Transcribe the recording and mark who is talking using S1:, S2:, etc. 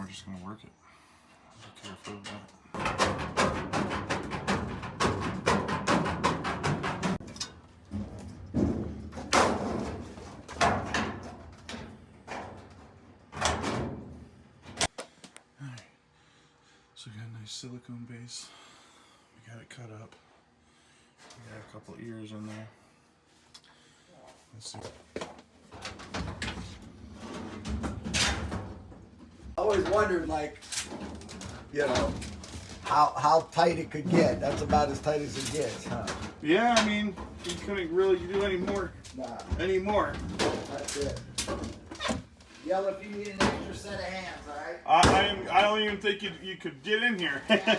S1: just going to work it. Be careful with that. Alright, so we got a nice silicone base. We got it cut up. We got a couple ears in there. Let's see.
S2: I always wondered, like, you know, how tight it could get. That's about as tight as it gets, huh?
S1: Yeah, I mean, you couldn't really do any more.
S2: Nah,
S1: Anymore.
S2: that's it. Yell if you need an extra set of hands, all right?
S1: I don't even think you could get in here.
S2: I